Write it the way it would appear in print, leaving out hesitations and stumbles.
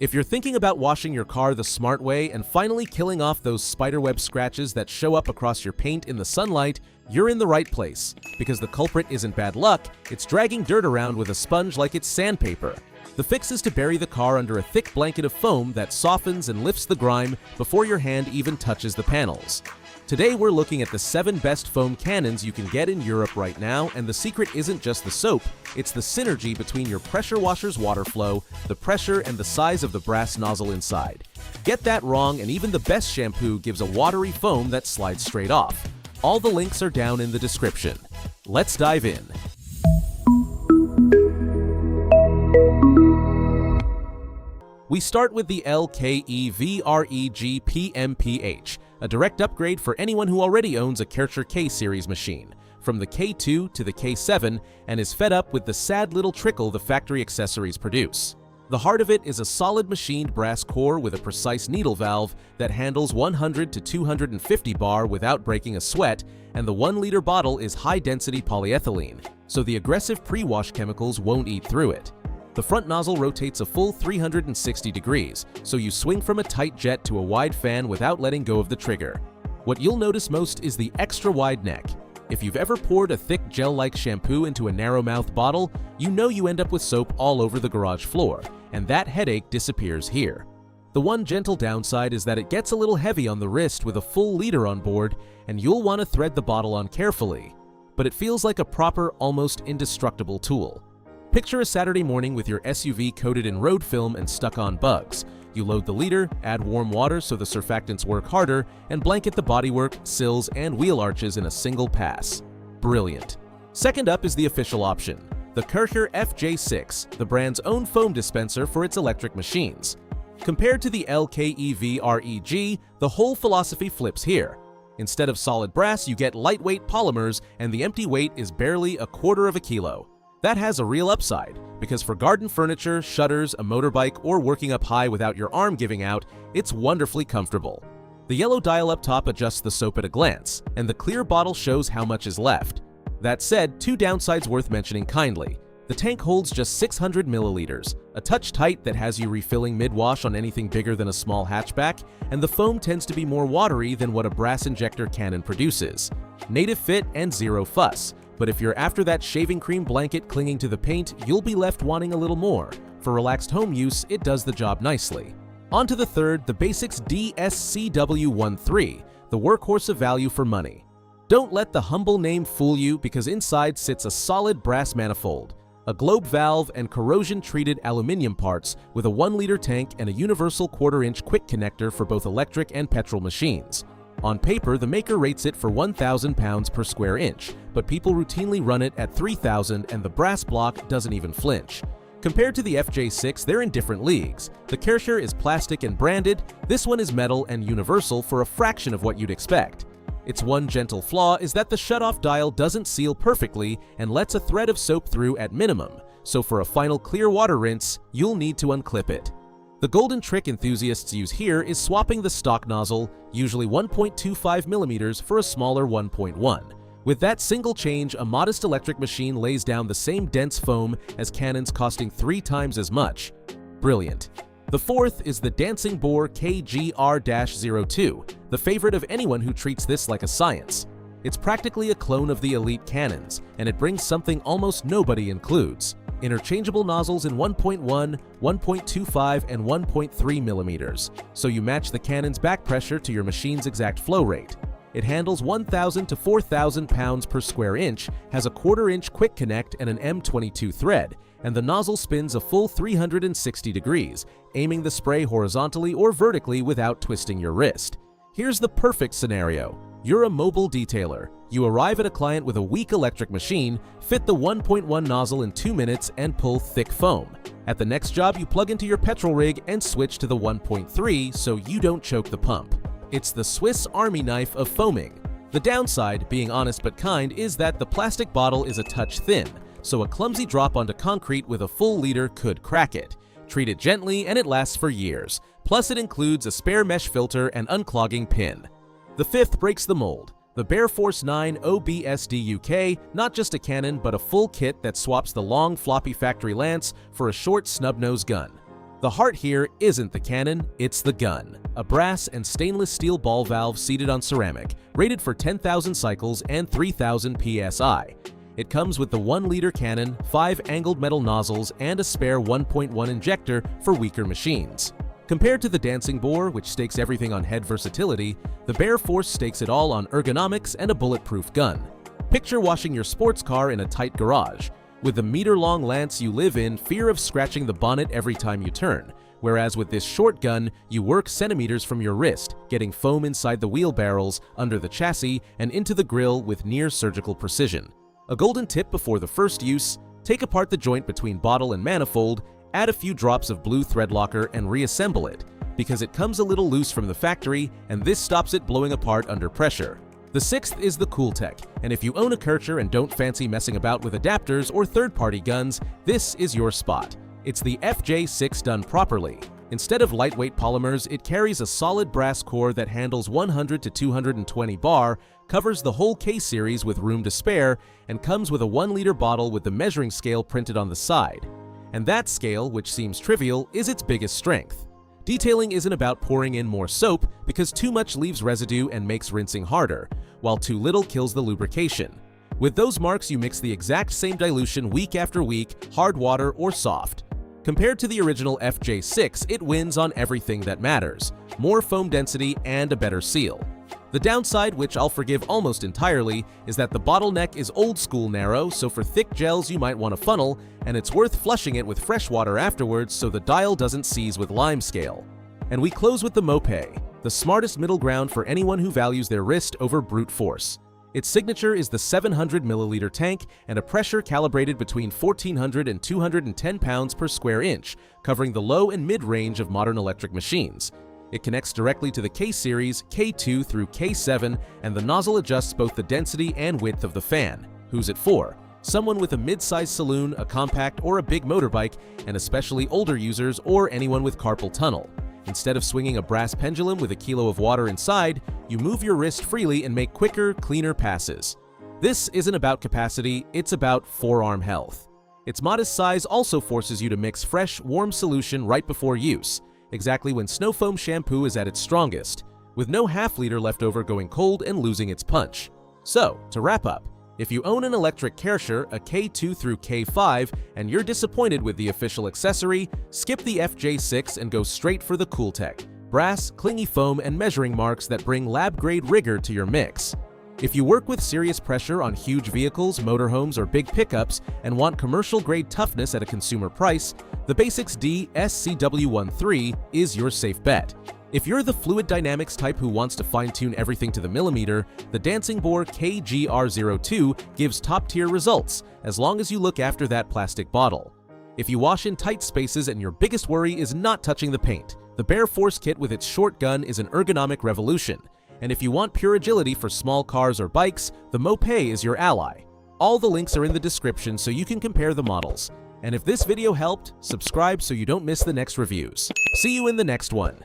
If you're thinking about washing your car the smart way and finally killing off those spiderweb scratches that show up across your paint in the sunlight, you're in the right place. Because the culprit isn't bad luck, it's dragging dirt around with a sponge like it's sandpaper. The fix is to bury the car under a thick blanket of foam that softens and lifts the grime before your hand even touches the panels. Today we're looking at the 7 best foam cannons you can get in Europe right now, and the secret isn't just the soap, it's the synergy between your pressure washer's water flow, the pressure, and the size of the brass nozzle inside. Get that wrong and even the best shampoo gives a watery foam that slides straight off. All the links are down in the description. Let's dive in. We start with the LKE-VREG PMPH, a direct upgrade for anyone who already owns a Karcher K-series machine, from the K2 to the K7, and is fed up with the sad little trickle the factory accessories produce. The heart of it is a solid machined brass core with a precise needle valve that handles 100 to 250 bar without breaking a sweat, and the 1-liter bottle is high-density polyethylene, so the aggressive pre-wash chemicals won't eat through it. The front nozzle rotates a full 360 degrees, so you swing from a tight jet to a wide fan without letting go of the trigger. What you'll notice most is the extra wide neck. If you've ever poured a thick gel-like shampoo into a narrow-mouthed bottle, you know you end up with soap all over the garage floor, and that headache disappears here. The one gentle downside is that it gets a little heavy on the wrist with a full liter on board, and you'll want to thread the bottle on carefully. But it feels like a proper, almost indestructible tool. Picture a Saturday morning with your SUV coated in road film and stuck on bugs. You load the liter, add warm water so the surfactants work harder, and blanket the bodywork, sills, and wheel arches in a single pass. Brilliant. Second up is the official option, the Karcher FJ6, the brand's own foam dispenser for its electric machines. Compared to the LKE-VREG, the whole philosophy flips here. Instead of solid brass, you get lightweight polymers, and the empty weight is barely 1/4 kilo. That has a real upside, because for garden furniture, shutters, a motorbike, or working up high without your arm giving out, it's wonderfully comfortable. The yellow dial up top adjusts the soap at a glance, and the clear bottle shows how much is left. That said, 2 downsides worth mentioning kindly. The tank holds just 600 milliliters, a touch tight that has you refilling mid-wash on anything bigger than a small hatchback, and the foam tends to be more watery than what a brass injector cannon produces. Native fit and zero fuss. But if you're after that shaving cream blanket clinging to the paint, you'll be left wanting a little more. For relaxed home use, it does the job nicely. On to the third, the Basics DSCW13, the workhorse of value for money. Don't let the humble name fool you, because inside sits a solid brass manifold, a globe valve, and corrosion-treated aluminum parts with a 1-liter tank and a universal 1/4-inch quick connector for both electric and petrol machines. On paper, the maker rates it for 1,000 pounds per square inch, but people routinely run it at 3,000 and the brass block doesn't even flinch. Compared to the FJ6, they're in different leagues. The Karcher is plastic and branded, this one is metal and universal for a fraction of what you'd expect. Its one gentle flaw is that the shutoff dial doesn't seal perfectly and lets a thread of soap through at minimum, so for a final clear water rinse, you'll need to unclip it. The golden trick enthusiasts use here is swapping the stock nozzle, usually 1.25 millimeters, for a smaller 1.1. With that single change, a modest electric machine lays down the same dense foam as cannons costing 3 times as much. Brilliant. The fourth is the Dancing Boar KGR-02, the favorite of anyone who treats this like a science. It's practically a clone of the Elite cannons, and it brings something almost nobody includes: interchangeable nozzles in 1.1, 1.25, and 1.3 millimeters, so you match the cannon's back pressure to your machine's exact flow rate. It handles 1,000 to 4,000 pounds per square inch, has a 1/4-inch quick connect and an M22 thread, and the nozzle spins a full 360 degrees, aiming the spray horizontally or vertically without twisting your wrist. Here's the perfect scenario. You're a mobile detailer. You arrive at a client with a weak electric machine, fit the 1.1 nozzle in 2 minutes, and pull thick foam. At the next job, you plug into your petrol rig and switch to the 1.3 so you don't choke the pump. It's the Swiss Army knife of foaming. The downside, being honest but kind, is that the plastic bottle is a touch thin, so a clumsy drop onto concrete with a full liter could crack it. Treat it gently and it lasts for years. Plus it includes a spare mesh filter and unclogging pin. The fifth breaks the mold. The Bear Force 9 OBSD UK, not just a cannon but a full kit that swaps the long floppy factory lance for a short snub-nose gun. The heart here isn't the cannon, it's the gun. A brass and stainless steel ball valve seated on ceramic, rated for 10,000 cycles and 3,000 psi. It comes with the 1-liter cannon, 5 angled metal nozzles, and a spare 1.1 injector for weaker machines. Compared to the dancing bore, which stakes everything on head versatility, the Bear Force stakes it all on ergonomics and a bulletproof gun. Picture washing your sports car in a tight garage. With the meter-long lance you live in, fear of scratching the bonnet every time you turn. Whereas with this short gun, you work centimeters from your wrist, getting foam inside the wheel barrels, under the chassis, and into the grille with near-surgical precision. A golden tip before the first use: take apart the joint between bottle and manifold, add a few drops of blue thread locker and reassemble it, because it comes a little loose from the factory and this stops it blowing apart under pressure. The sixth is the Cooltech, and if you own a Kircher and don't fancy messing about with adapters or third-party guns, this is your spot. It's the FJ6 done properly. Instead of lightweight polymers, it carries a solid brass core that handles 100 to 220 bar, covers the whole K-series with room to spare, and comes with a 1-liter bottle with the measuring scale printed on the side. And that scale, which seems trivial, is its biggest strength. Detailing isn't about pouring in more soap, because too much leaves residue and makes rinsing harder, while too little kills the lubrication. With those marks, you mix the exact same dilution week after week, hard water or soft. Compared to the original FJ6, it wins on everything that matters: more foam density and a better seal. The downside, which I'll forgive almost entirely, is that the bottleneck is old-school narrow, so for thick gels you might want a funnel, and it's worth flushing it with fresh water afterwards so the dial doesn't seize with lime scale. And we close with the Mopé, the smartest middle ground for anyone who values their wrist over brute force. Its signature is the 700 milliliter tank and a pressure calibrated between 1,400 and 210 pounds per square inch, covering the low and mid-range of modern electric machines. It connects directly to the K-series, K2 through K7, and the nozzle adjusts both the density and width of the fan. Who's it for? Someone with a mid-sized saloon, a compact, or a big motorbike, and especially older users or anyone with carpal tunnel. Instead of swinging a brass pendulum with a kilo of water inside, you move your wrist freely and make quicker, cleaner passes. This isn't about capacity, it's about forearm health. Its modest size also forces you to mix fresh, warm solution right before use, exactly when snow foam shampoo is at its strongest, with no half-liter left over going cold and losing its punch. So, to wrap up, if you own an electric Kircher, a K2 through K5, and you're disappointed with the official accessory, skip the FJ6 and go straight for the Cooltech: brass, clingy foam, and measuring marks that bring lab-grade rigor to your mix. If you work with serious pressure on huge vehicles, motorhomes, or big pickups and want commercial-grade toughness at a consumer price, the Basics D SCW13 is your safe bet. If you're the fluid dynamics type who wants to fine-tune everything to the millimeter, the Dancing Bore KGR02 gives top-tier results, as long as you look after that plastic bottle. If you wash in tight spaces and your biggest worry is not touching the paint, the Bear Force kit with its short gun is an ergonomic revolution. And if you want pure agility for small cars or bikes, the Mopé is your ally. All the links are in the description so you can compare the models. And if this video helped, subscribe so you don't miss the next reviews. See you in the next one.